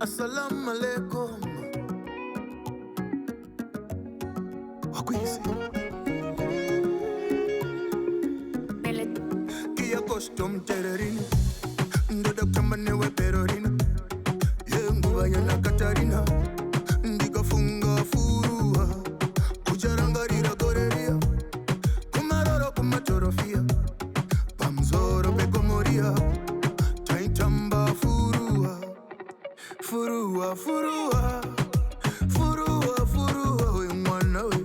Assalamu alaikum. Wakwisi Kia custom terrorina Ndoda kama newe perorina Yenguwa yana Katarina Ndiga funga furua Kujarangarira goreria Kumaroro kumatorofia Pamzoro pekomoria Taitamba furua Furua, furua Furua, furua we mwana we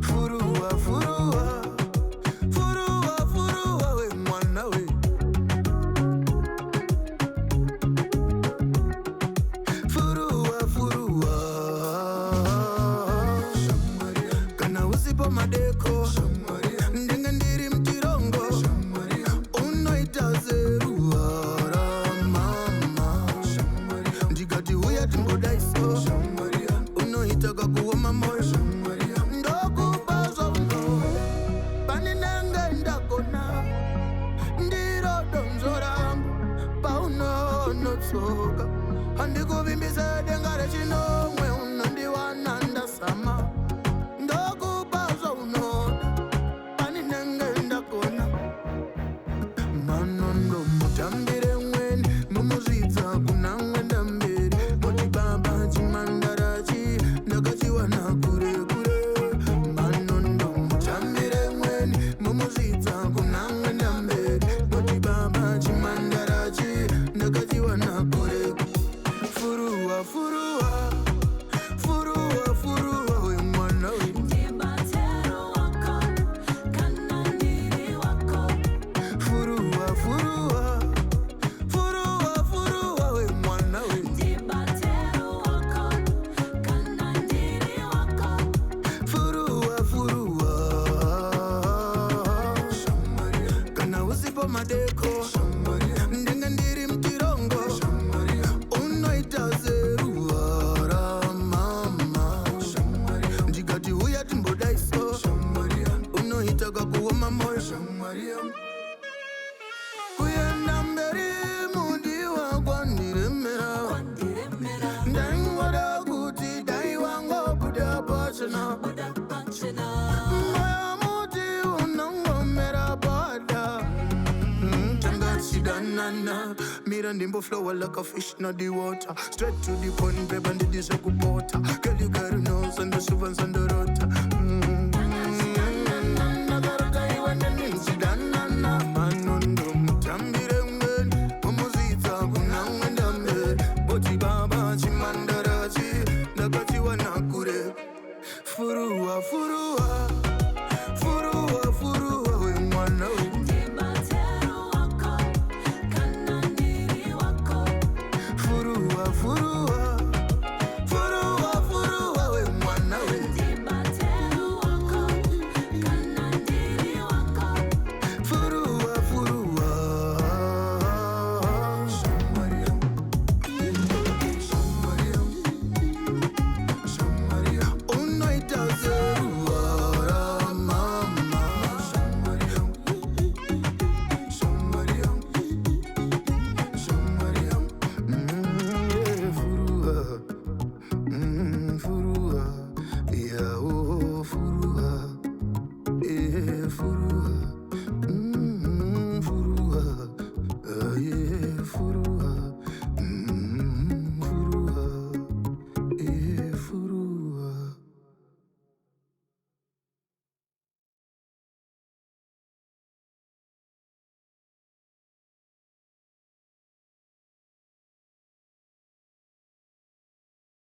Furua, furua Furua, furua we mwana we Furua, furua Kana usipo madeko Ndenga ndiri mtirongo Unoita zeruara mama Ndikati huya timbodaiso Unoita kakuwa mamoyo Ndokupazo mno Pani nenge ndakona Ndiro donzorambu Pauno notsoka Handiko vimbise dengare chinomwe Unondiwana ndasama Ndokupazo mno Pani nenge ndakona Manondo mutambire mweni Mumuzidza kuna mwenda mberi Moti baba chimandarachi Ndakachiwana kure kure Manondo mutambire mweni Mumuzidza kuna mwenda mberi Moti baba chimandarachi Ndakachiwana kure Furua, furua Furua, furua we mwana we Furua, furua Furua, furua we mwana we Furua, furua Kana usipo madeko Ndenga ndiri mtirongo Unoita zeruara mama Ndikati huya timbodaiso Unoita kakuwa mamoyo Kuyenda mberi mudiwa kwa ndiremera Ndengwada kuti dai wango buda pachana Maya muti unangomera bada Tangachidanana Mira ndimbo flow like a fish na the water Straight to the point, babe, and the dish kupota Girl, you got nose and the shivers and the